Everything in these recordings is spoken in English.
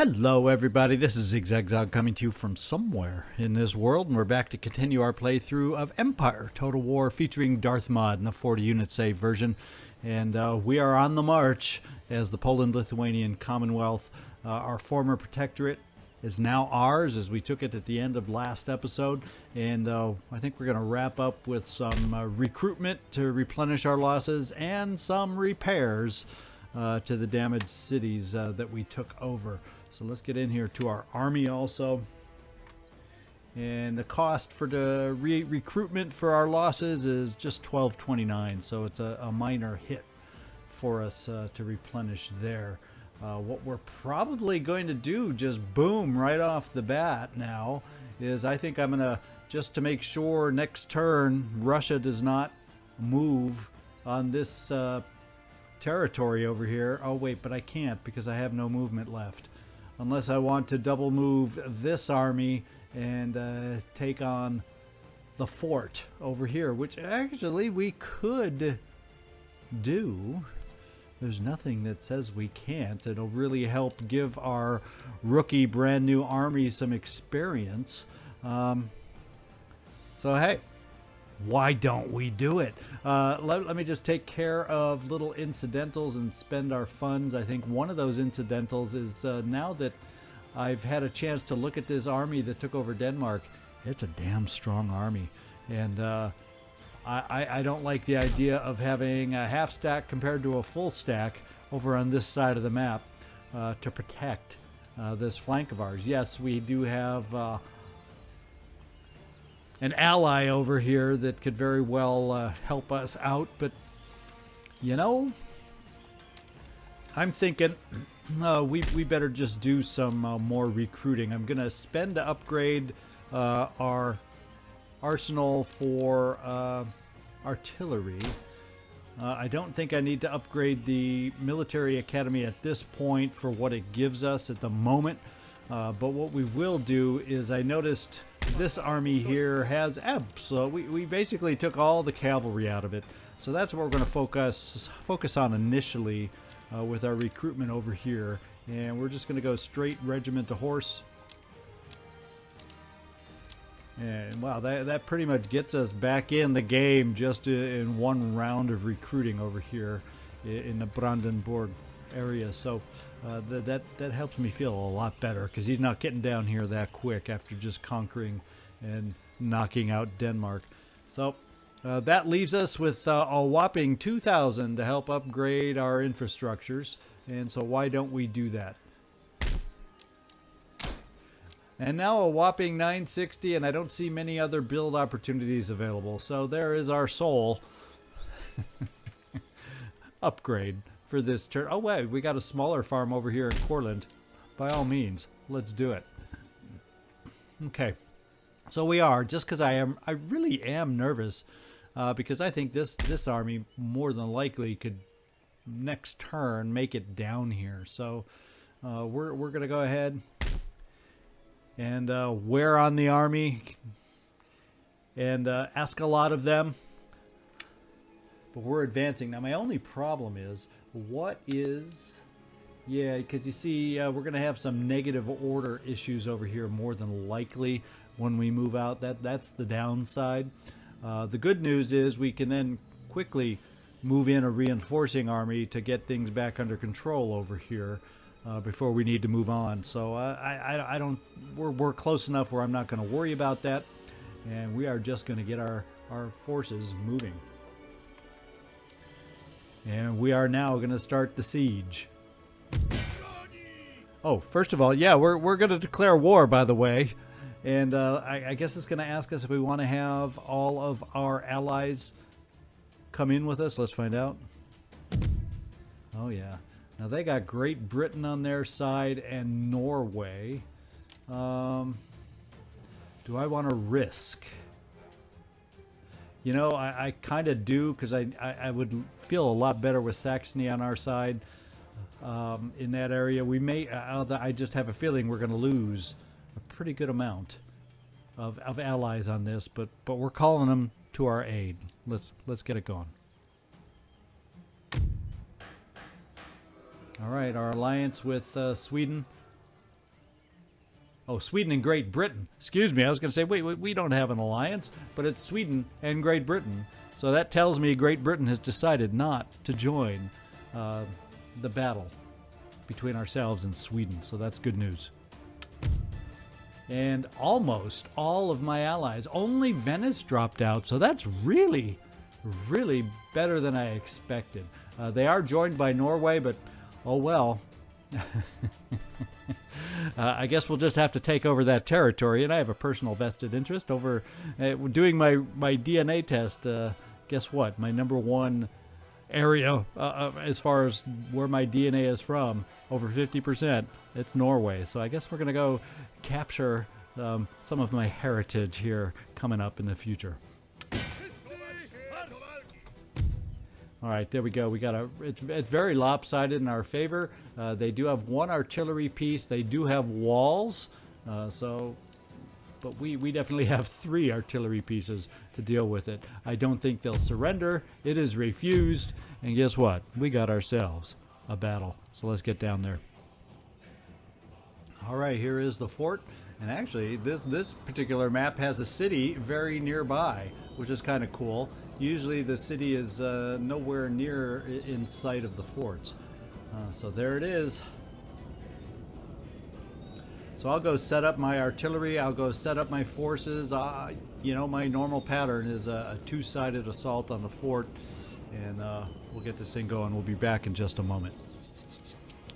Hello everybody, this is ZigZagZog coming to you from somewhere in this world, and we're back to continue our playthrough of Empire Total War featuring Darthmod in the 40 unit save version. And we are on the march as the Poland-Lithuanian Commonwealth. Our former protectorate is now ours as we took it at the end of last episode, and I think we're going to wrap up with some recruitment to replenish our losses and some repairs to the damaged cities that we took over. So let's get in here to our army also. And the cost for the recruitment for our losses is just 1229, so it's a minor hit for us to replenish there. What we're probably going to do, just boom, right off the bat now, is I think I'm going to, just to make sure next turn Russia does not move on this territory over here. Oh wait, but I can't because I have no movement left. Unless I want to double move this army and take on the fort over here, which actually we could do. There's nothing that says we can't. It'll really help give our rookie brand new army some experience. So hey, why don't we do it? Let me just take care of little incidentals and spend our funds. I think one of those incidentals is now that I've had a chance to look at this army that took over Denmark, it's a damn strong army. And I don't like the idea of having a half stack compared to a full stack over on this side of the map to protect this flank of ours. Yes, we do have an ally over here that could very well help us out, but you know, I'm thinking we better just do some more recruiting. I'm gonna spend to upgrade our arsenal for artillery. I don't think I need to upgrade the military academy at this point for what it gives us at the moment, but what we will do is, I noticed this army here has EBS, so we basically took all the cavalry out of it. So that's what we're going to focus on initially with our recruitment over here. And we're just going to go straight regiment to horse. And wow, that pretty much gets us back in the game just in one round of recruiting over here in the Brandenburg area. So that helps me feel a lot better, because he's not getting down here that quick after just conquering and knocking out Denmark. So that leaves us with a whopping 2,000 to help upgrade our infrastructures. And so why don't we do that? And now a whopping 960, and I don't see many other build opportunities available. So there is our sole upgrade for this turn. Oh wait, we got a smaller farm over here in Courland. By all means, let's do it. Okay, so we are, just because I really am nervous because I think this army more than likely could next turn make it down here. So we're gonna go ahead and wear on the army and ask a lot of them. But we're advancing. Now my only problem is, yeah, because you see we're going to have some negative order issues over here more than likely when we move out. That's the downside. The good news is we can then quickly move in a reinforcing army to get things back under control over here before we need to move on. So I don't, we're close enough where I'm not going to worry about that, and we are just going to get our forces moving. And we are now going to start the siege. Oh, first of all, yeah, we're going to declare war, by the way. And I guess it's going to ask us if we want to have all of our allies come in with us. Let's find out. Oh, yeah. Now, they got Great Britain on their side and Norway. Do I want to risk? You know, I kind of do, because I would feel a lot better with Saxony on our side in that area. We may, I just have a feeling we're going to lose a pretty good amount of allies on this, but we're calling them to our aid. Let's get it going. All right, our alliance with Sweden Oh, Sweden and Great Britain. Excuse me, I was going to say, wait, we don't have an alliance, but it's Sweden and Great Britain. So that tells me Great Britain has decided not to join the battle between ourselves and Sweden. So that's good news. And almost all of my allies, only Venice dropped out. So that's really, really better than I expected. They are joined by Norway, but oh well. I guess we'll just have to take over that territory, and I have a personal vested interest over doing my DNA test. Guess what? My number one area as far as where my DNA is from, over 50%, it's Norway. So I guess we're going to go capture some of my heritage here coming up in the future. All right, there we go. We got it's very lopsided in our favor. They do have one artillery piece. They do have walls. But we definitely have 3 artillery pieces to deal with it. I don't think they'll surrender. It is refused. And guess what? We got ourselves a battle. So let's get down there. All right, here is the fort. And actually, this particular map has a city very nearby, which is kind of cool. Usually the city is nowhere near in sight of the forts. So there it is. So I'll go set up my artillery. I'll go set up my forces. You know, my normal pattern is a 2-sided assault on the fort. And we'll get this thing going. We'll be back in just a moment.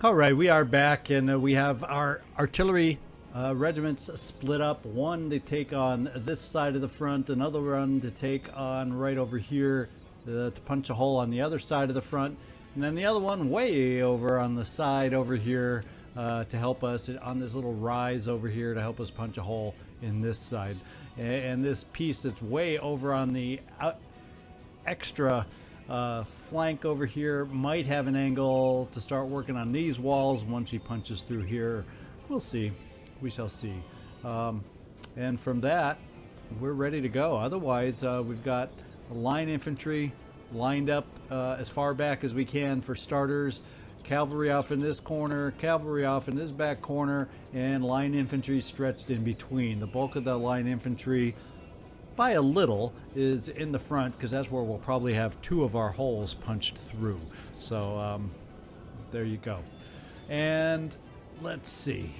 All right, we are back, and we have our artillery regiments split up. One to take on this side of the front, another one to take on right over here to punch a hole on the other side of the front, and then the other one way over on the side over here to help us on this little rise over here to help us punch a hole in this side. And this piece that's way over on the extra flank over here might have an angle to start working on these walls once he punches through here. We'll see. We shall see. And from that, we're ready to go. Otherwise, we've got line infantry lined up as far back as we can for starters. Cavalry off in this corner, cavalry off in this back corner, and line infantry stretched in between. The bulk of the line infantry, by a little, is in the front because that's where we'll probably have 2 of our holes punched through. So there you go. And let's see.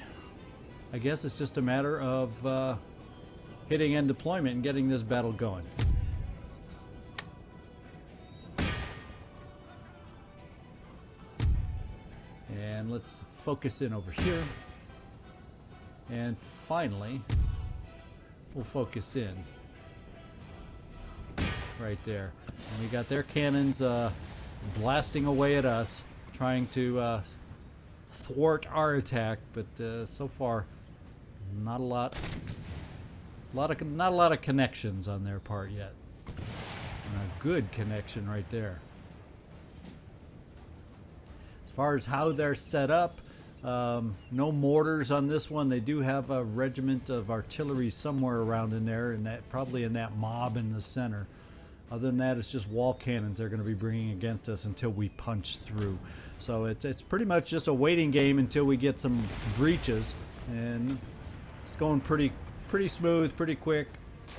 I guess it's just a matter of hitting end deployment and getting this battle going. And let's focus in over here. And finally, we'll focus in right there. And we got their cannons blasting away at us, trying to thwart our attack, but so far, not a lot of connections on their part yet. And a good connection right there. As far as how they're set up, no mortars on this one. They do have a regiment of artillery somewhere around in there, and that probably in that mob in the center. Other than that, it's just wall cannons they're going to be bringing against us until we punch through. So it's pretty much just a waiting game until we get some breaches, and it's going pretty smooth, pretty quick.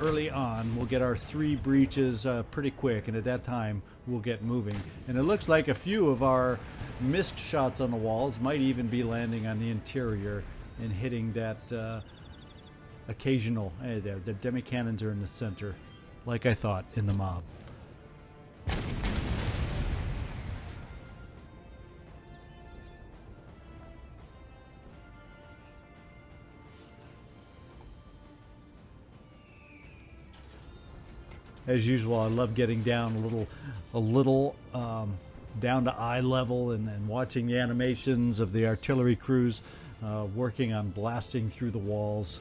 Early on, we'll get our 3 breaches pretty quick, and at that time, we'll get moving. And it looks like a few of our missed shots on the walls might even be landing on the interior and hitting that occasional. Hey, there, the demi cannons are in the center, like I thought in the mob. As usual, I love getting down a little down to eye level and watching the animations of the artillery crews working on blasting through the walls.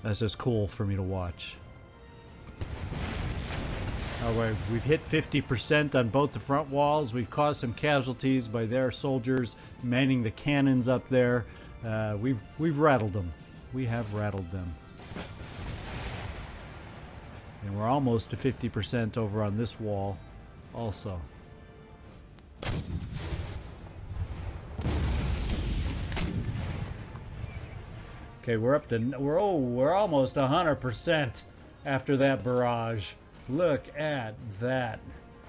That's just cool for me to watch. All right, we've hit 50% on both the front walls. We've caused some casualties by their soldiers manning the cannons up there. We've rattled them. We have rattled them. And we're almost to 50% over on this wall also. Okay, we're up to, we're almost 100% after that barrage. Look at that.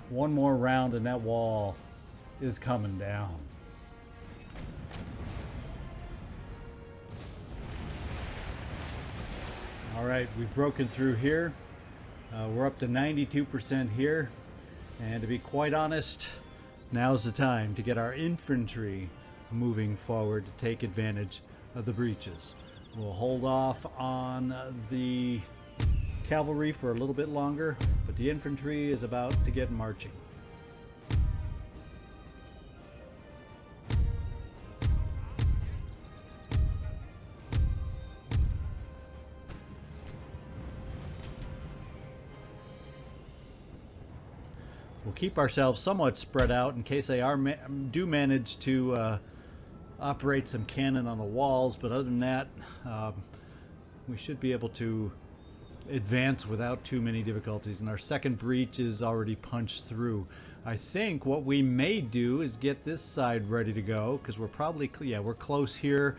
One more round and that wall is coming down. All right, we've broken through here. We're up to 92% here. And to be quite honest, now's the time to get our infantry moving forward to take advantage of the breaches. We'll hold off on the cavalry for a little bit longer, but the infantry is about to get marching. We'll keep ourselves somewhat spread out in case they do manage to operate some cannon on the walls, but other than that, we should be able to advance without too many difficulties. And our second breach is already punched through. I think what we may do is get this side ready to go, because we're probably, yeah, we're close here,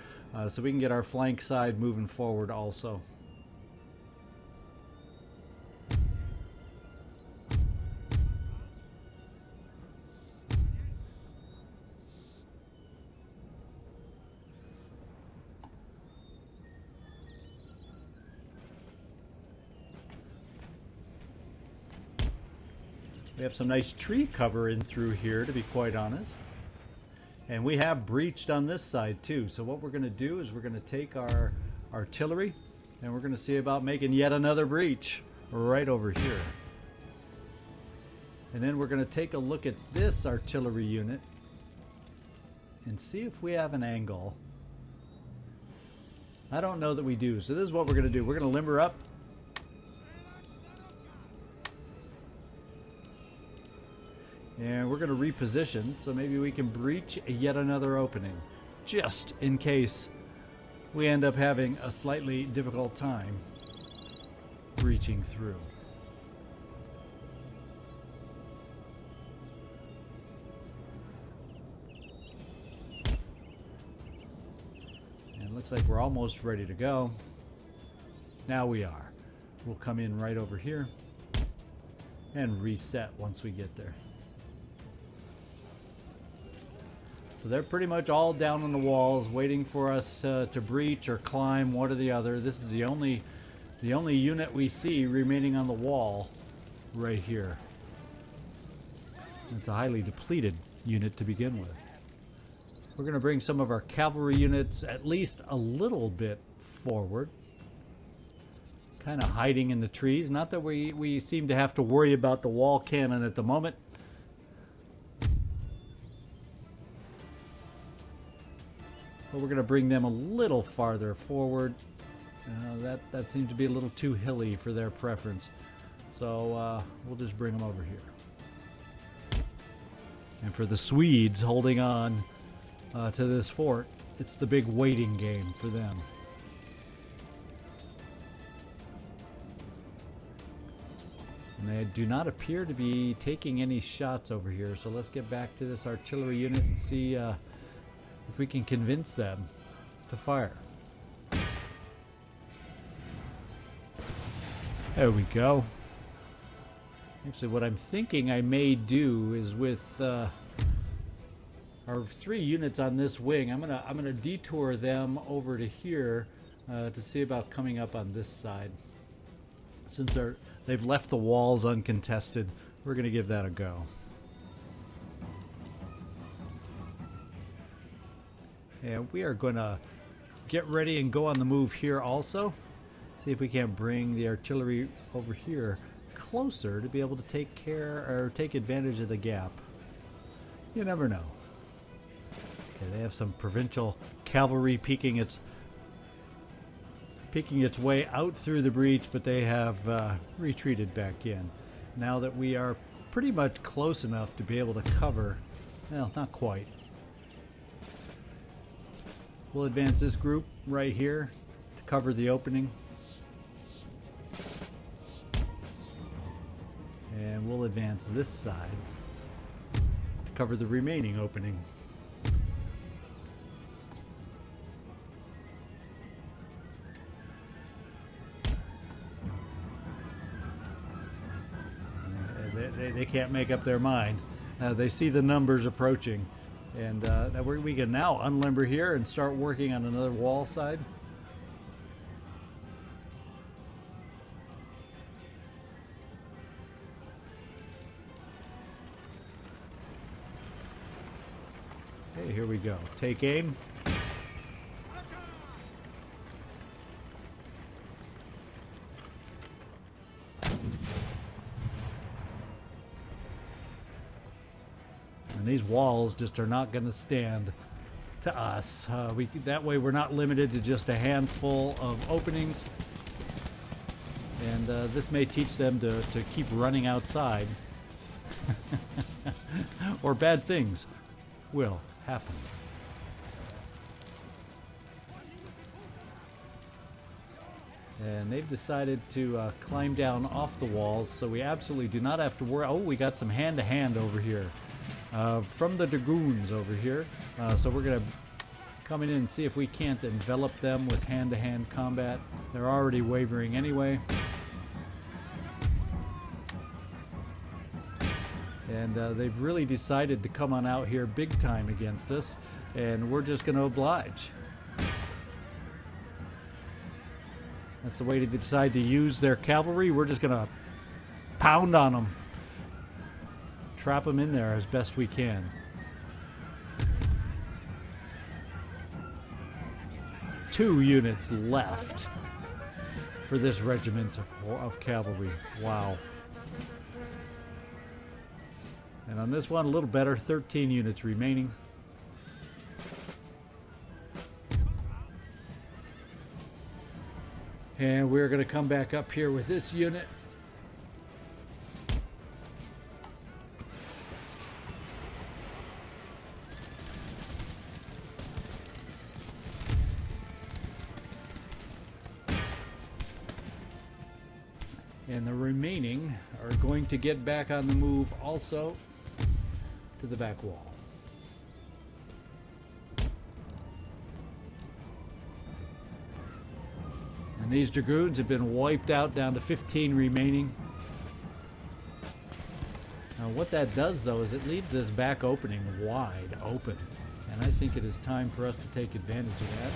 so we can get our flank side moving forward also. We have some nice tree cover in through here, to be quite honest. And we have breached on this side too. So what we're going to do is we're going to take our artillery and we're going to see about making yet another breach right over here. And then we're going to take a look at this artillery unit and see if we have an angle. I don't know that we do. So this is what we're going to do. We're going to limber up. And we're going to reposition, so maybe we can breach yet another opening, just in case we end up having a slightly difficult time breaching through. And it looks like we're almost ready to go. Now we are. We'll come in right over here and reset once we get there. So they're pretty much all down on the walls, waiting for us to breach or climb, one or the other. This is the only unit we see remaining on the wall right here. It's a highly depleted unit to begin with. We're going to bring some of our cavalry units at least a little bit forward, kind of hiding in the trees. Not that we seem to have to worry about the wall cannon at the moment. But we're going to bring them a little farther forward. That seemed to be a little too hilly for their preference. So we'll just bring them over here. And for the Swedes holding on to this fort, it's the big waiting game for them. And they do not appear to be taking any shots over here. So let's get back to this artillery unit and see if we can convince them to fire. There we go. Actually, what I'm thinking I may do is with our 3 units on this wing, I'm gonna detour them over to here to see about coming up on this side. Since they've left the walls uncontested, we're gonna give that a go. And we are going to get ready and go on the move here also. See if we can't bring the artillery over here closer to be able to take care or take advantage of the gap. You never know. Okay, they have some provincial cavalry peeking its way out through the breach, but they have retreated back in. Now that we are pretty much close enough to be able to cover, well, not quite. We'll advance this group right here to cover the opening. And we'll advance this side to cover the remaining opening. They can't make up their mind. They see the numbers approaching. And we can now unlimber here and start working on another wall side. Okay, here we go. Take aim. And these walls just are not going to stand to us. That way we're not limited to just a handful of openings. And this may teach them to keep running outside. Or bad things will happen. And they've decided to climb down off the walls, so we absolutely do not have to worry. Oh, we got some hand-to-hand over here. From the dragoons over here. So we're going to come in and see if we can't envelop them with hand-to-hand combat. They're already wavering anyway. And they've really decided to come on out here big time against us, and we're just going to oblige. That's the way they decide to use their cavalry. We're just going to pound on them. Trap them in there as best we can. Two units left for this regiment of cavalry. Wow. And on this one, a little better. 13 units remaining. And we're going to come back up here with this unit. And the remaining are going to get back on the move also to the back wall. And these dragoons have been wiped out down to 15 remaining. Now what that does though is it leaves this back opening wide open. And I think it is time for us to take advantage of that.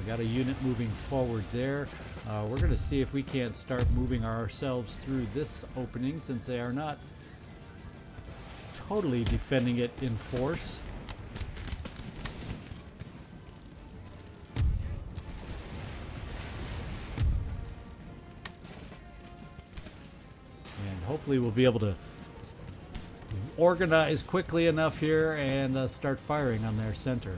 Got a unit moving forward there. We're going to see if we can't start moving ourselves through this opening since they are not totally defending it in force. And hopefully we'll be able to organize quickly enough here and start firing on their center.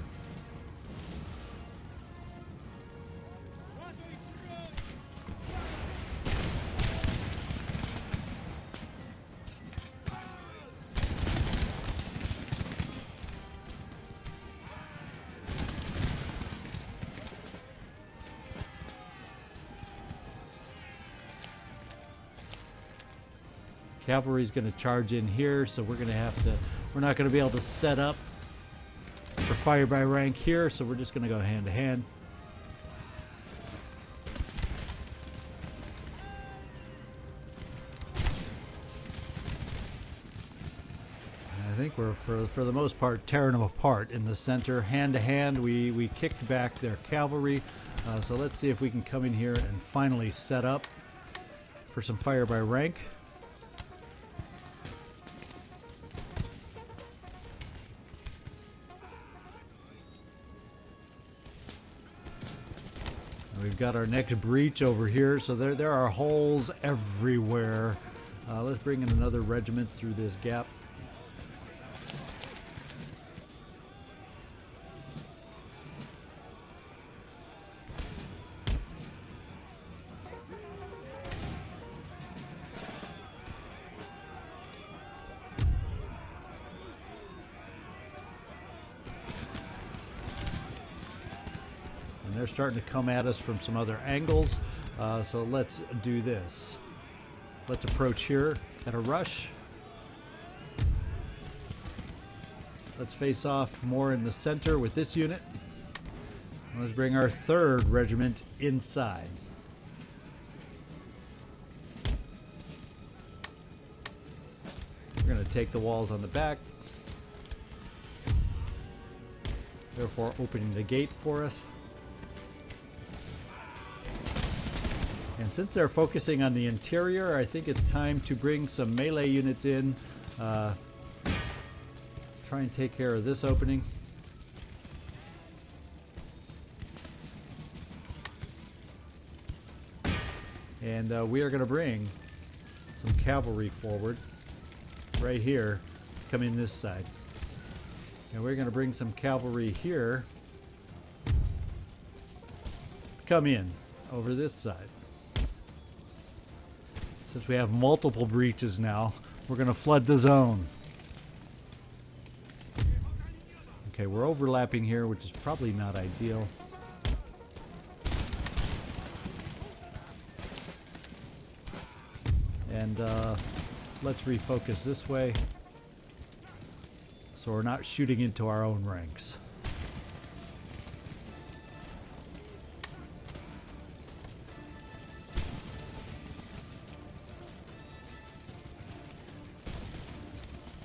Cavalry's going to charge in here, so we're not going to be able to set up for fire by rank here, so we're just going to go hand to hand. I think we're for the most part tearing them apart in the center. Hand to hand, we kicked back their cavalry, so let's see if we can come in here and finally set up for some fire by rank. We've got our next breach over here, so there are holes everywhere. Let's bring in another regiment through this gap. starting to come at us from some other angles. So let's do this. Let's approach here at a rush. Let's face off more in the center with this unit. Let's bring our 3rd regiment inside. We're going to take the walls on the back, therefore opening the gate for us. And since they're focusing on the interior, I think it's time to bring some melee units in. Try and take care of this opening. And we are going to bring some cavalry forward right here to come in this side. And we're going to bring some cavalry here to come in over this side. Since we have multiple breaches now, we're going to flood the zone. Okay, we're overlapping here, which is probably not ideal. And let's refocus this way so we're not shooting into our own ranks.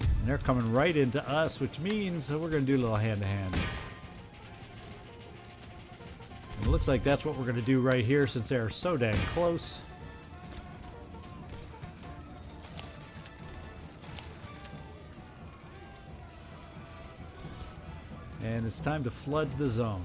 And they're coming right into us, which means that we're going to do a little hand-to-hand. It looks like that's what we're going to do right here since they're so dang close. And it's time to flood the zone.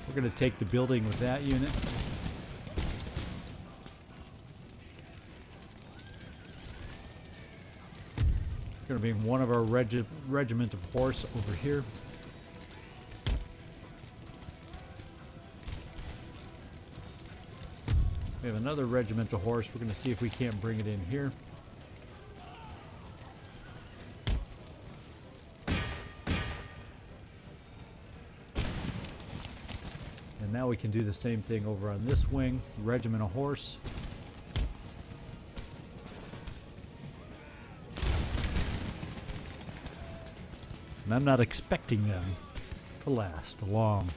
We're going to take the building with that unit. We're going to bring one of our regiment of horse over here. We have another regiment of horse. We're going to see if we can't bring it in here. And now we can do the same thing over on this wing, regiment of horse. And I'm not expecting them to last long.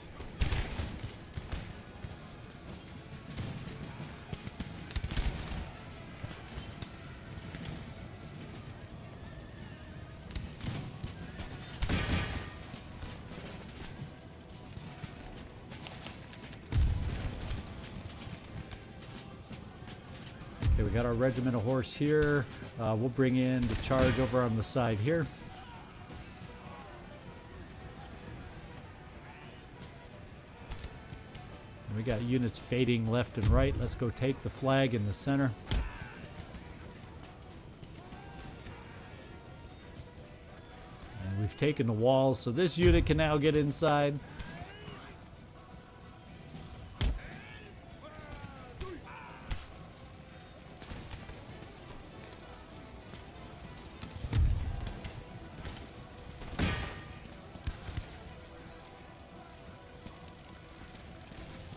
Okay, we got our regiment of horse here. We'll bring in the charge over on the side here. And we got units fading left and right. Let's go take the flag in the center. And we've taken the walls, so this unit can now get inside.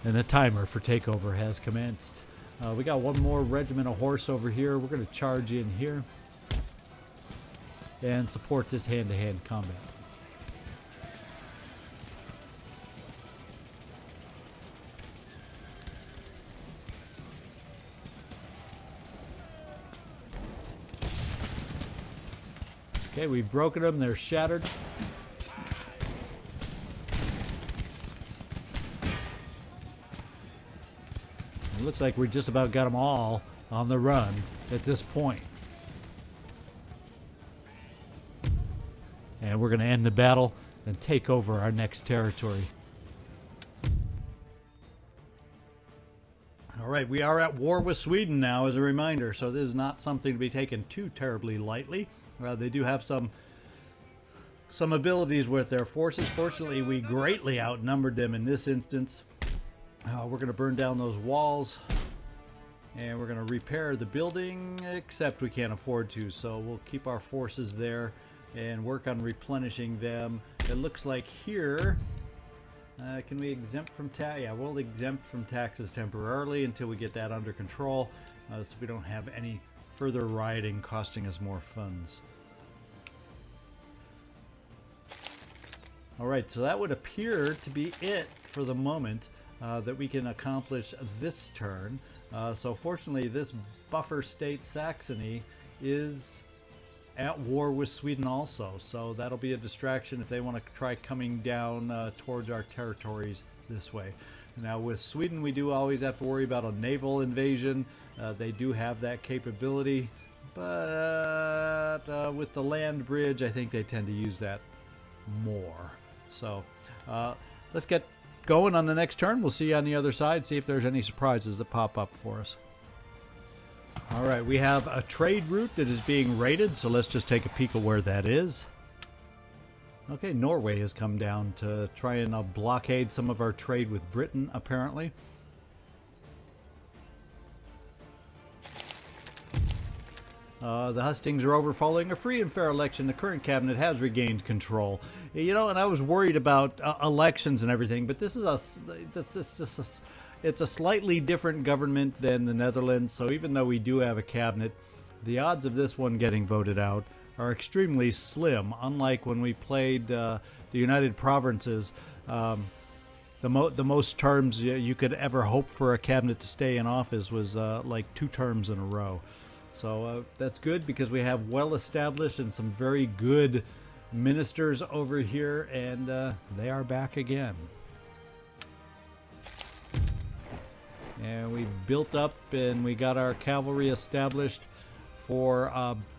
And the timer for takeover has commenced. We got one more regiment of horse over here. We're going to charge in here and support this hand-to-hand combat. Okay, we've broken them. They're shattered. It looks like we just about got them all on the run at this point. And we're going to end the battle and take over our next territory. All right, we are at war with Sweden now, as a reminder, so this is not something to be taken too terribly lightly. They do have some abilities with their forces. Fortunately, we greatly outnumbered them in this instance. We're going to burn down those walls, and we're going to repair the building, except we can't afford to, so we'll keep our forces there and work on replenishing them. It looks like here... can we exempt from tax? Yeah, we'll exempt from taxes temporarily until we get that under control, so we don't have any further rioting costing us more funds. All right, so that would appear to be it for the moment that we can accomplish this turn. So fortunately, this buffer state Saxony is at war with Sweden also, so that'll be a distraction if they want to try coming down towards our territories this way. Now with Sweden, we do always have to worry about a naval invasion. They do have that capability, but with the land bridge, I think they tend to use that more. So let's get going on the next turn. We'll see you on the other side, see if there's any surprises that pop up for us. All right, we have a trade route that is being raided, so let's just take a peek at where that is. Okay, Norway has come down to try and blockade some of our trade with Britain, apparently. The hustings are over following a free and fair election. The current cabinet has regained control. You know, and I was worried about elections and everything, but this is it's a slightly different government than the Netherlands, so even though we do have a cabinet, the odds of this one getting voted out are extremely slim, unlike when we played the United Provinces. The most terms you could ever hope for a cabinet to stay in office was like 2 terms in a row. So that's good because we have well-established and some very good ministers over here, and they are back again. And we built up and we got our cavalry established for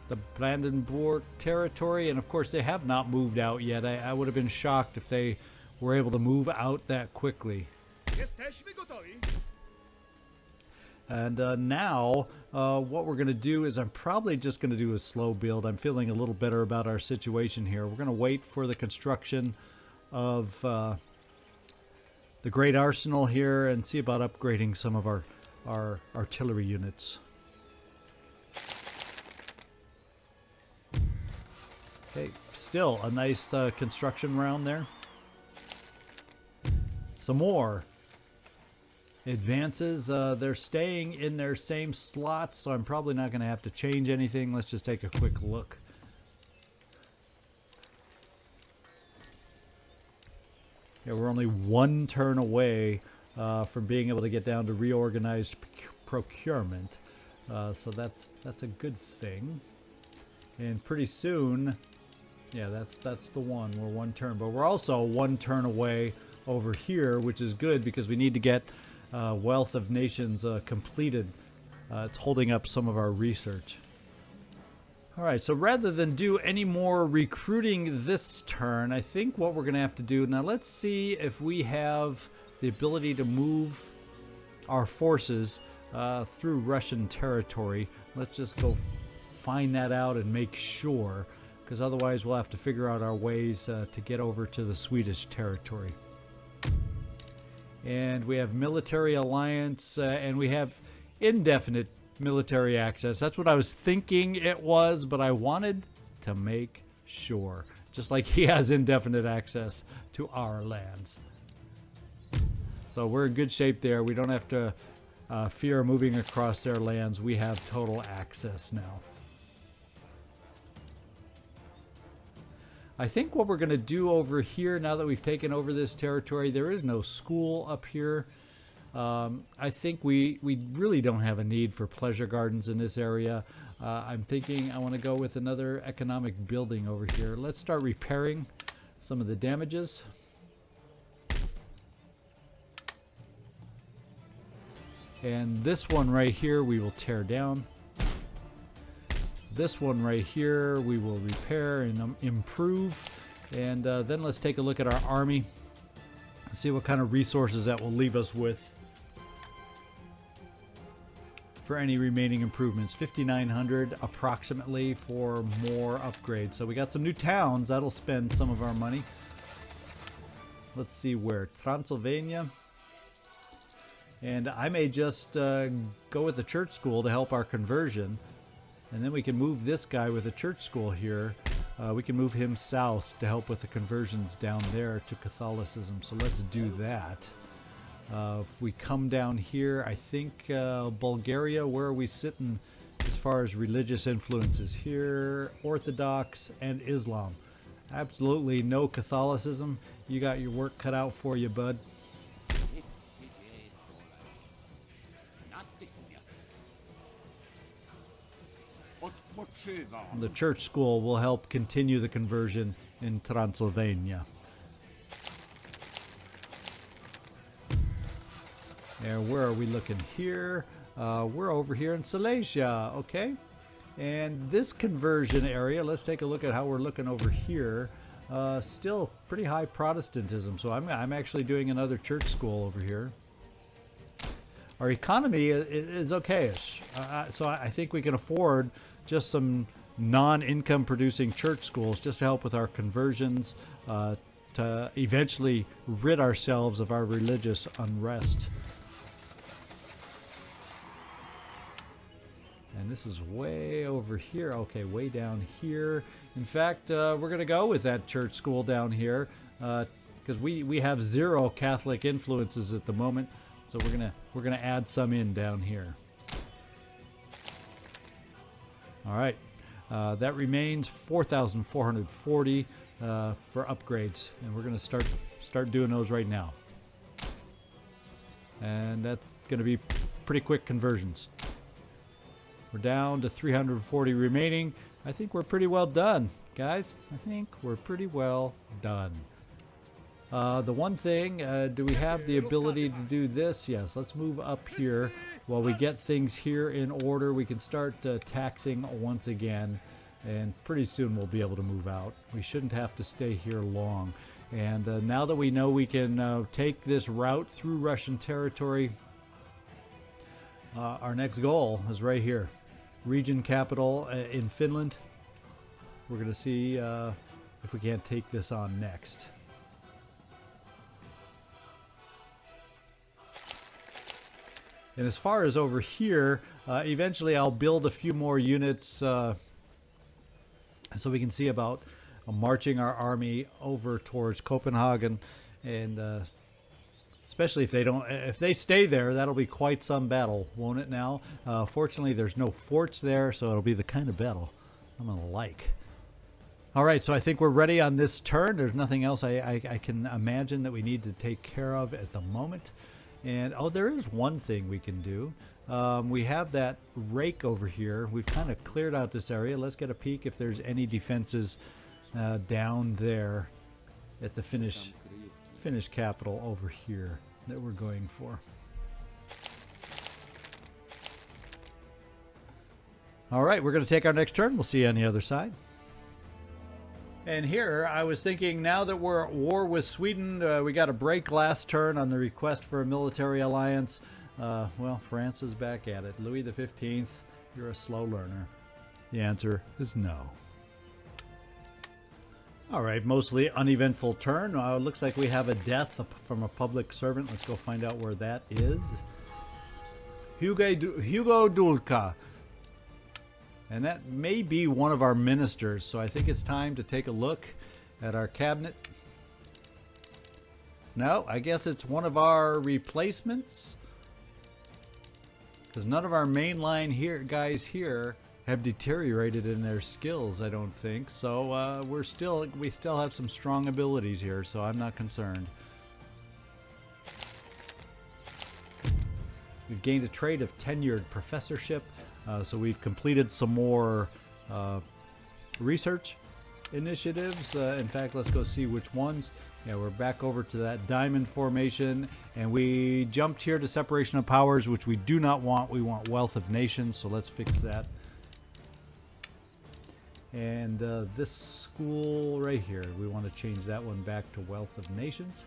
the Brandenburg territory. And of course, they have not moved out yet. I would have been shocked if they were able to move out that quickly. And now what we're going to do is I'm probably just going to do a slow build. I'm feeling a little better about our situation here. We're going to wait for the construction of... the great arsenal here and see about upgrading some of our artillery units. Okay, still a nice construction round there. Some more advances. They're staying in their same slots, so I'm probably not going to have to change anything. Let's just take a quick look. Yeah, we're only 1 turn away from being able to get down to reorganized procurement, so that's a good thing. And pretty soon, yeah, that's the one. We're 1 turn, but we're also 1 turn away over here, which is good because we need to get Wealth of Nations completed. It's holding up some of our research. All right, so rather than do any more recruiting this turn, I think what we're going to have to do... Now, let's see if we have the ability to move our forces through Russian territory. Let's just go find that out and make sure, because otherwise we'll have to figure out our ways to get over to the Swedish territory. And we have military alliance, and we have indefinite military access. That's what I was thinking it was, but I wanted to make sure. Just like he has indefinite access to our lands. So we're in good shape there. We don't have to fear moving across their lands. We have total access now. I think what we're going to do over here, now that we've taken over this territory, there is no school up here. I think we really don't have a need for pleasure gardens in this area. I'm thinking I want to go with another economic building over here. Let's start repairing some of the damages. And this one right here we will tear down. This one right here we will repair and improve. And then let's take a look at our army. See what kind of resources that will leave us with. for any remaining improvements. 5,900 approximately for more upgrades. So we got some new towns. That'll spend some of our money. Let's see where. Transylvania. And I may just go with the church school to help our conversion. And then we can move this guy with a church school here. We can move him south to help with the conversions down there to Catholicism. So let's do that. If we come down here, I think Bulgaria, where are we sitting as far as religious influences? Here, Orthodox and Islam. Absolutely no Catholicism. You got your work cut out for you, bud. The church school will help continue the conversion in Transylvania. And where are we looking here? We're over here in Silesia, okay? And this conversion area, let's take a look at how we're looking over here. Still pretty high Protestantism, so I'm actually doing another church school over here. Our economy is okay-ish, so I think we can afford just some non-income producing church schools just to help with our conversions, to eventually rid ourselves of our religious unrest. And this is way over here. Okay, way down here. In fact, we're going to go with that church school down here because we have zero Catholic influences at the moment. So we're gonna add some in down here. All right, that remains 4,440 for upgrades, and we're gonna start doing those right now. And that's gonna be pretty quick conversions. We're down to 340 remaining. I think we're pretty well done, guys. I think we're pretty well done. The one thing, do we have the ability to do this? Yes, let's move up here. While we get things here in order, we can start taxing once again, and pretty soon we'll be able to move out. We shouldn't have to stay here long. And now that we know we can take this route through Russian territory, our next goal is right here. Region capital in Finland. We're going to see if we can't take this on next. And as far as over here, eventually I'll build a few more units so we can see about marching our army over towards Copenhagen, and especially if they stay there, that'll be quite some battle, won't it now? Fortunately, there's no forts there, so it'll be the kind of battle I'm gonna like. All right, so I think we're ready on this turn. There's nothing else I can imagine that we need to take care of at the moment. And, oh, there is one thing we can do. We have that rake over here. We've kind of cleared out this area. Let's get a peek if there's any defenses down there at the Finnish capital over here that we're going for. All right, we're going to take our next turn. We'll see you on the other side. And here, I was thinking, now that we're at war with Sweden, we got a break last turn on the request for a military alliance. Well, France is back at it. Louis XV, you're a slow learner. The answer is no. All right, mostly uneventful turn. Looks like we have a death from a public servant. Let's go find out where that is. Hugo Dulka. And that may be one of our ministers, so I think it's time to take a look at our cabinet. No, I guess it's one of our replacements, because none of our mainline guys here have deteriorated in their skills, I don't think. So we still have some strong abilities here, so I'm not concerned. We've gained a trait of tenured professorship. So we've completed some more research initiatives. In fact, let's go see which ones. Yeah, we're back over to that diamond formation, and we jumped here to separation of powers, which we do not want. We want wealth of nations, so let's fix that. And this school right here, we want to change that one back to wealth of nations.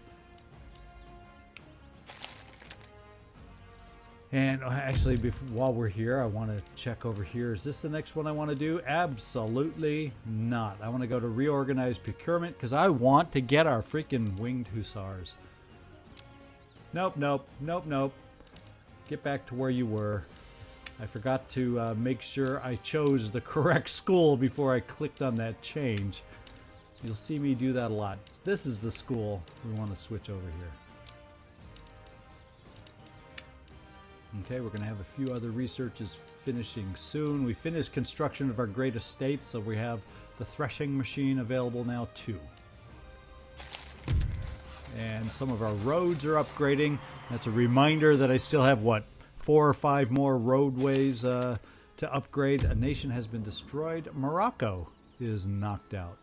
And actually, while we're here, I want to check over here. Is this the next one I want to do? Absolutely not. I want to go to reorganize procurement because I want to get our freaking winged hussars. Nope, nope, nope, nope. Get back to where you were. I forgot to make sure I chose the correct school before I clicked on that change. You'll see me do that a lot. This is the school we want to switch over here. Okay, we're going to have a few other researches finishing soon. We finished construction of our great estate, so we have the threshing machine available now too. And some of our roads are upgrading. That's a reminder that I still have, what, 4 or 5 more roadways to upgrade. A nation has been destroyed. Morocco is knocked out.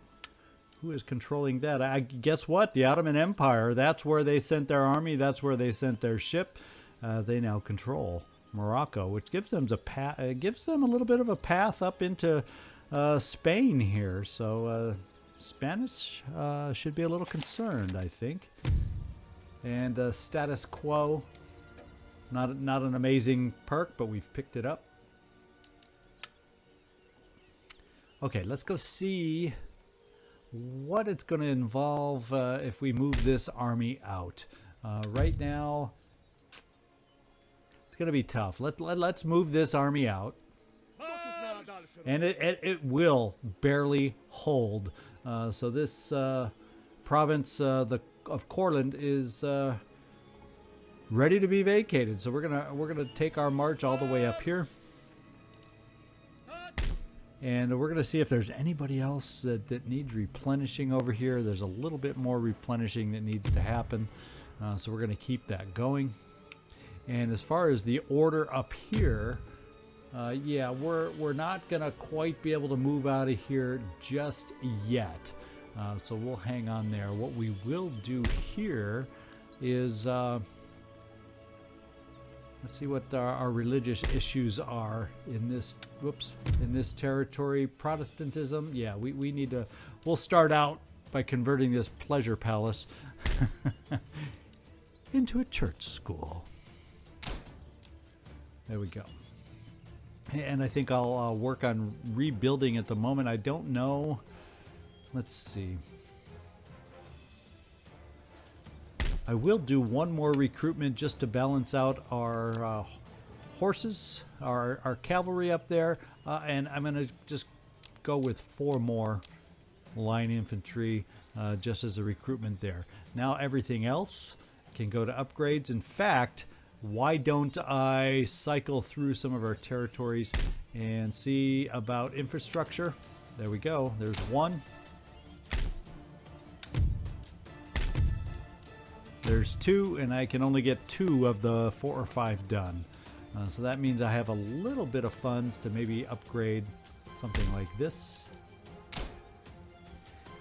Who is controlling that? I guess what? The Ottoman Empire. That's where they sent their army. That's where they sent their ship. They now control Morocco, which gives them a little bit of a path up into Spain here. So Spanish should be a little concerned, I think. And status quo, not an amazing perk, but we've picked it up. Okay, let's go see what it's going to involve if we move this army out. Right now, it's going to be tough. Let's move this army out. And it will barely hold. So this province of Courland is ready to be vacated. So we're gonna take our march all the way up here, and we're gonna see if there's anybody else that needs replenishing over here. There's a little bit more replenishing that needs to happen, so we're gonna keep that going. And as far as the order up here, yeah, we're not gonna quite be able to move out of here just yet. So we'll hang on there. What we will do here is let's see what our religious issues are in this. Whoops, in this territory. Protestantism. Yeah, we need to. We'll start out by converting this pleasure palace into a church school. There we go. And I think I'll work on rebuilding at the moment. I don't know. Let's see. I will do one more recruitment just to balance out our horses, our cavalry up there. And I'm going to just go with 4 more line infantry just as a recruitment there. Now everything else can go to upgrades. In fact, why don't I cycle through some of our territories and see about infrastructure? There we go. There's 1. There's 2, and I can only get 2 of the 4 or 5 done. So that means I have a little bit of funds to maybe upgrade something like this.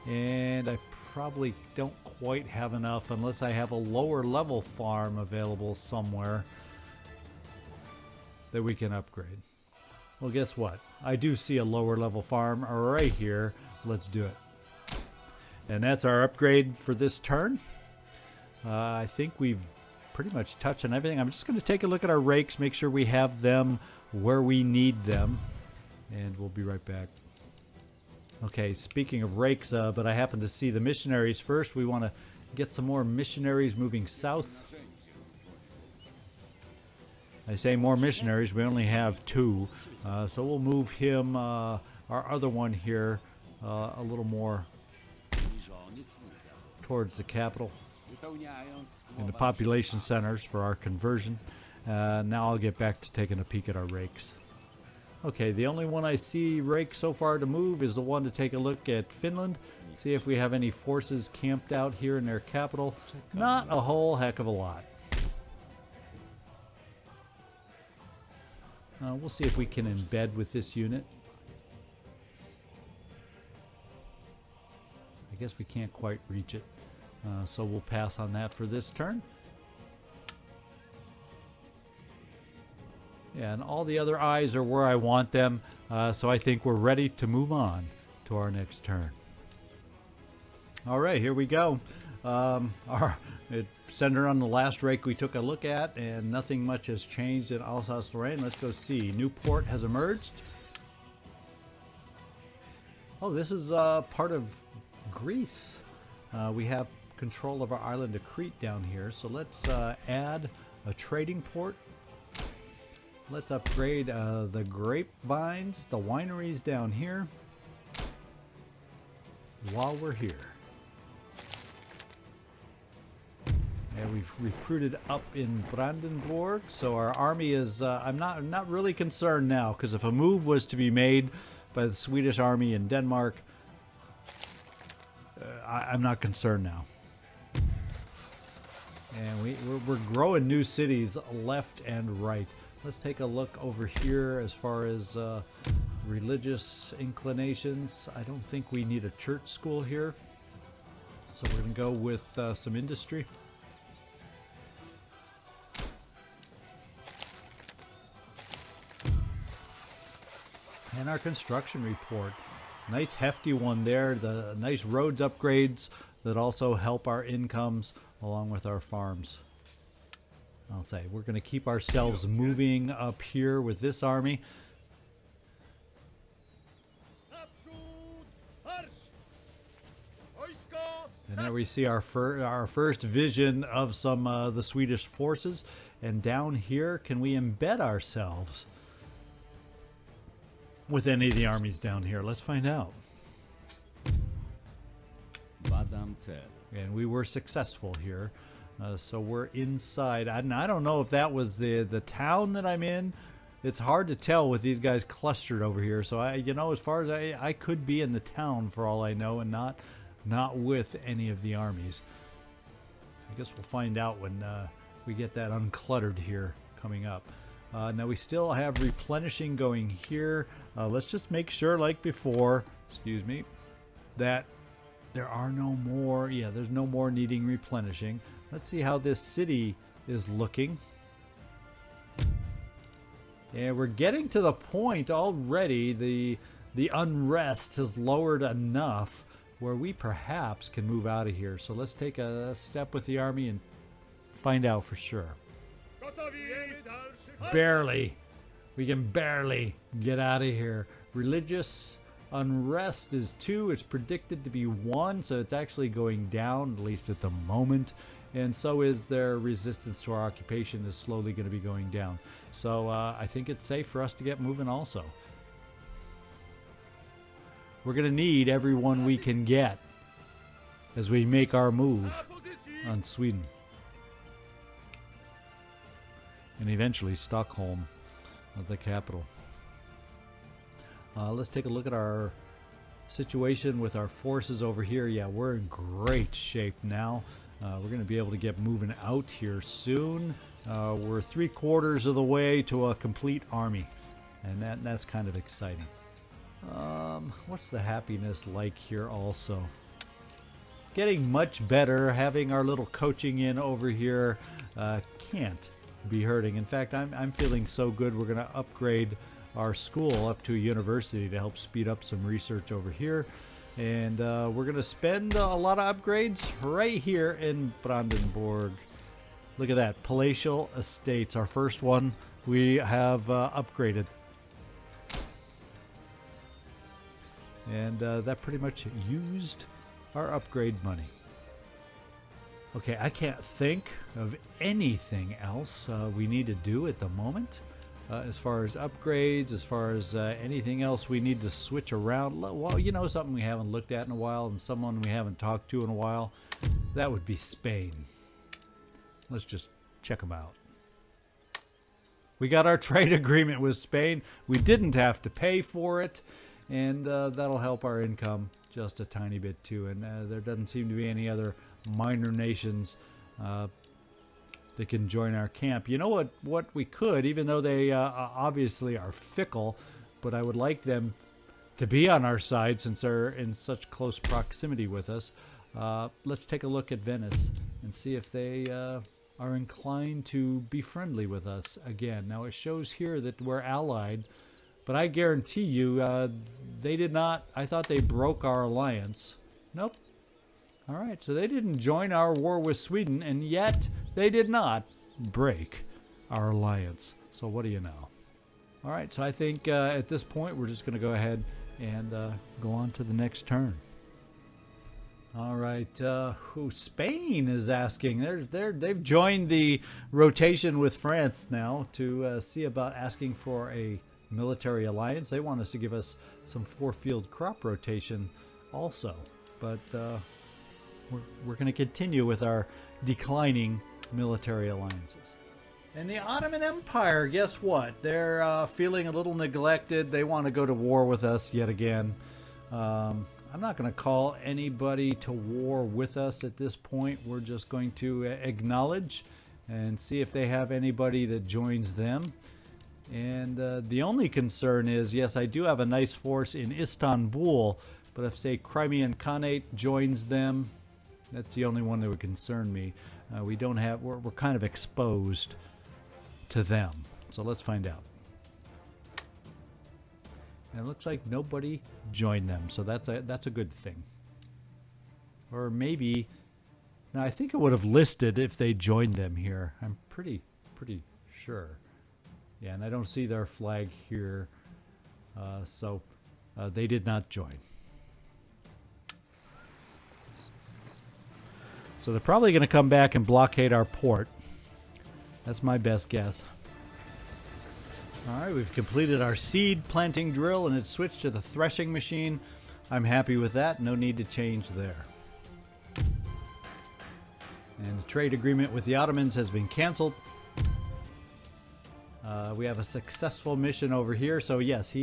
And I probably don't quite have enough unless I have a lower level farm available somewhere that we can upgrade. Well, guess what? I do see a lower level farm right here. Let's do it. And that's our upgrade for this turn. I think we've pretty much touched on everything. I'm just going to take a look at our rakes, make sure we have them where we need them, and we'll be right back. Okay, speaking of rakes, but I happen to see the missionaries first. We want to get some more missionaries moving south. I say more missionaries, we only have 2, so we'll move him, our other one here, a little more towards the capital and the population centers for our conversion. Now I'll get back to taking a peek at our rakes. Okay, the only one I see rake so far to move is the one to take a look at Finland. See if we have any forces camped out here in their capital. Not a whole heck of a lot. We'll see if we can embed with this unit. I guess we can't quite reach it. So we'll pass on that for this turn. Yeah, and all the other eyes are where I want them, so I think we're ready to move on to our next turn. All right, here we go. center on the last rake we took a look at, and nothing much has changed in Alsace-Lorraine. Let's go see. New port has emerged. Oh, this is part of Greece. We have control of our island of Crete down here, so let's add a trading port. Let's upgrade the grapevines, the wineries down here while we're here. And we've recruited up in Brandenburg, so our army is, I'm not really concerned now, because if a move was to be made by the Swedish army in Denmark, I'm not concerned now. And we're growing new cities left and right. Let's take a look over here as far as religious inclinations. I don't think we need a church school here, so we're going to go with some industry. And our construction report. Nice hefty one there. The nice roads upgrades that also help our incomes along with our farms. I'll say we're going to keep ourselves moving up here with this army. And there we see our first vision of some the Swedish forces. And down here, can we embed ourselves with any of the armies down here? Let's find out. And we were successful here. So we're inside. I don't know if that was the town that I'm in. It's hard to tell with these guys clustered over here. So as far as I could be in the town for all I know, and not with any of the armies. I guess we'll find out when we get that uncluttered here coming up. Now we still have replenishing going here. Let's just make sure, like before, excuse me, that there are no more. Yeah, there's no more needing replenishing. Let's see how this city is looking. And we're getting to the point already. The unrest has lowered enough where we perhaps can move out of here. So let's take a step with the army and find out for sure. Barely. We can barely get out of here. Religious unrest is 2. It's predicted to be 1, so it's actually going down, at least at the moment. And so is their resistance to our occupation is slowly going to be going down. So I think it's safe for us to get moving also. We're going to need everyone we can get as we make our move on Sweden. And eventually Stockholm, the capital. Let's take a look at our situation with our forces over here. Yeah, we're in great shape now. We're going to be able to get moving out here soon. We're 3/4 of the way to a complete army, and that's kind of exciting. What's the happiness like here also? Getting much better. Having our little coaching in over here can't be hurting. In fact, I'm feeling so good we're going to upgrade our school up to a university to help speed up some research over here. And we're going to spend a lot of upgrades right here in Brandenburg. Look at that. Palatial Estates, our first one we have upgraded. And that pretty much used our upgrade money. Okay, I can't think of anything else we need to do at the moment. As far as upgrades, as far as anything else we need to switch around. Well, you know, something we haven't looked at in a while and someone we haven't talked to in a while, that would be Spain. Let's just check them out. We got our trade agreement with Spain. We didn't have to pay for it, and that'll help our income just a tiny bit too. And there doesn't seem to be any other minor nations that can join our camp. You know what we could, even though they obviously are fickle, but I would like them to be on our side since they're in such close proximity with us. Let's take a look at Venice and see if they are inclined to be friendly with us again. Now it shows here that we're allied, but I guarantee you they did not. I thought they broke our alliance. Nope. All right, so they didn't join our war with Sweden, and yet they did not break our alliance. So what do you know? All right, so I think at this point we're just going to go ahead and go on to the next turn. All right, who Spain is asking? They've joined the rotation with France now to see about asking for a military alliance. They want us to give us some 4-field crop rotation also, but we're going to continue with our declining military alliances. And the Ottoman Empire, guess what? They're feeling a little neglected. They want to go to war with us yet again. I'm not going to call anybody to war with us at this point. We're just going to acknowledge and see if they have anybody that joins them. And the only concern is, yes, I do have a nice force in Istanbul, but if, say, Crimean Khanate joins them, that's the only one that would concern me. We're kind of exposed to them. So let's find out. And it looks like nobody joined them, so that's a good thing. Or maybe, now I think it would have listed if they joined them here. I'm pretty sure. Yeah, and I don't see their flag here, so they did not join. So they're probably going to come back and blockade our port. That's my best guess. All right, we've completed our seed planting drill and it's switched to the threshing machine. I'm happy with that. No need to change there. And the trade agreement with the Ottomans has been canceled. We have a successful mission over here. So yes,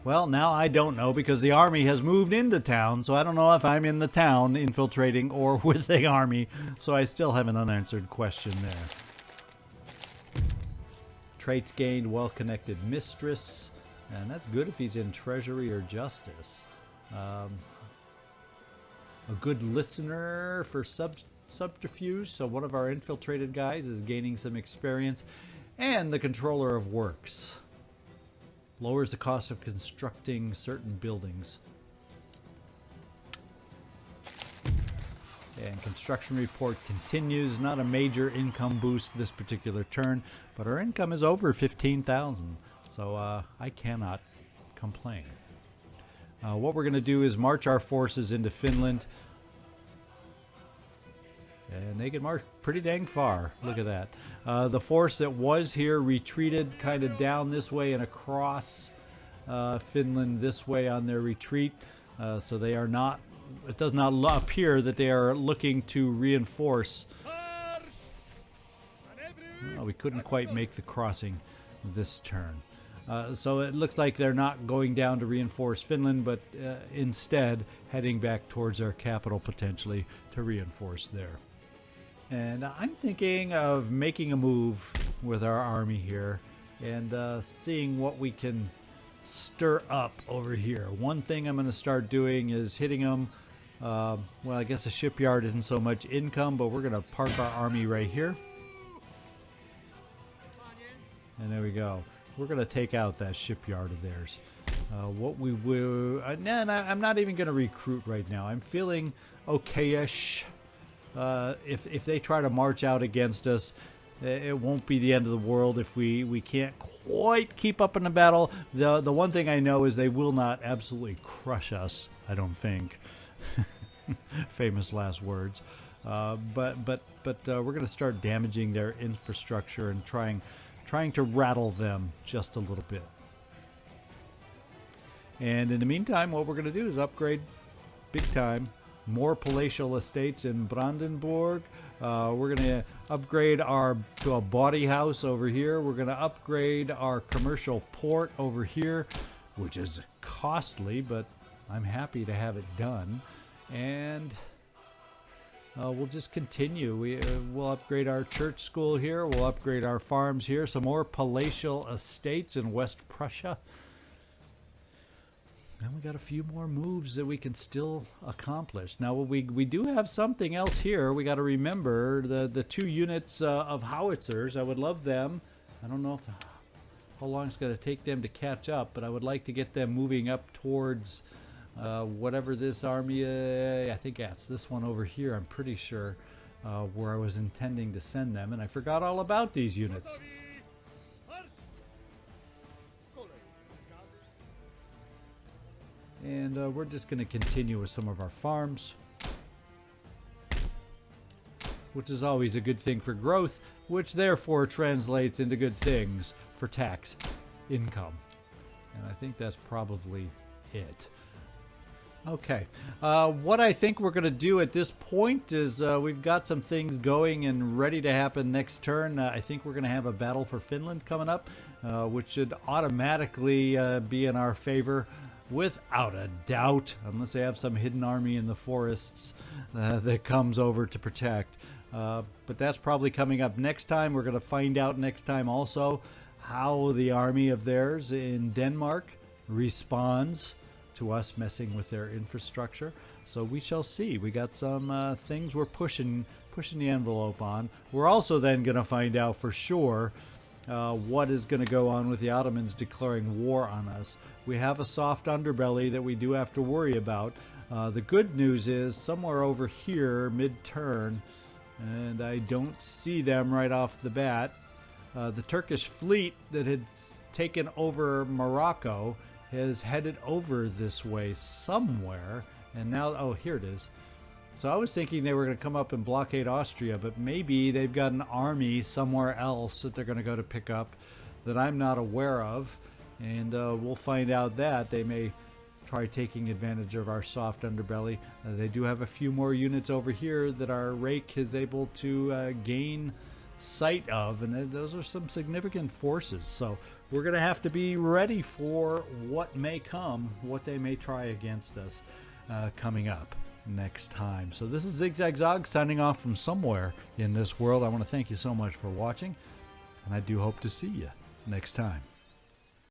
well, now I don't know because the army has moved into town. So I don't know if I'm in the town infiltrating or with the army. So I still have an unanswered question there. Traits gained, well-connected mistress. And that's good if he's in treasury or justice. A good listener for subterfuge. So one of our infiltrated guys is gaining some experience. And the controller of works. Lowers the cost of constructing certain buildings. And construction report continues. Not a major income boost this particular turn, but our income is over 15,000. So I cannot complain. What we're going to do is march our forces into Finland. And they can march pretty dang far. Look at that. The force that was here retreated kind of down this way and across Finland this way on their retreat. So they are not, it does not appear that they are looking to reinforce. Well, we couldn't quite make the crossing this turn. So it looks like they're not going down to reinforce Finland, but instead heading back towards our capital potentially to reinforce there. And I'm thinking of making a move with our army here and seeing what we can stir up over here. One thing I'm going to start doing is hitting them. Well, I guess a shipyard isn't so much income, but we're going to park our army right here. And there we go. We're going to take out that shipyard of theirs. What we will... I'm not even going to recruit right now. I'm feeling okay-ish. If they try to march out against us, it won't be the end of the world if we can't quite keep up in the battle. The one thing I know is they will not absolutely crush us, I don't think. Famous last words. But we're going to start damaging their infrastructure and trying to rattle them just a little bit. And in the meantime, what we're going to do is upgrade big time. More palatial estates in Brandenburg. We're going to upgrade to a bawdy house over here. We're going to upgrade our commercial port over here, which is costly, but I'm happy to have it done. And we'll just continue. We'll upgrade our church school here. We'll upgrade our farms here. Some more palatial estates in West Prussia. And we got a few more moves that we can still accomplish. Now, we do have something else here. We got to remember the 2 units of howitzers. I would love them. I don't know how long it's going to take them to catch up, but I would like to get them moving up towards whatever this army, I think that's this one over here, I'm pretty sure, where I was intending to send them, and I forgot all about these units. And we're just going to continue with some of our farms, which is always a good thing for growth, which therefore translates into good things for tax income. And I think that's probably it. Okay, what I think we're going to do at this point is we've got some things going and ready to happen next turn. I think we're going to have a battle for Finland coming up, which should automatically be in our favor without a doubt, unless they have some hidden army in the forests that comes over to protect. But that's probably coming up next time. We're going to find out next time also how the army of theirs in Denmark responds to us messing with their infrastructure. So we shall see. We got some things we're pushing the envelope on. We're also then going to find out for sure what is going to go on with the Ottomans declaring war on us. We have a soft underbelly that we do have to worry about. The good news is somewhere over here mid-turn, and I don't see them right off the bat, the Turkish fleet that had taken over Morocco has headed over this way somewhere, and now, oh, here it is. So I was thinking they were going to come up and blockade Austria, but maybe they've got an army somewhere else that they're going to go to pick up that I'm not aware of, and we'll find out that. They may try taking advantage of our soft underbelly. They do have a few more units over here that our rake is able to gain sight of, and those are some significant forces. So we're going to have to be ready for what may come, what they may try against us coming up next time. So this is ZigZagZog signing off from somewhere in this world. I want to thank you so much for watching, and I do hope to see you next time.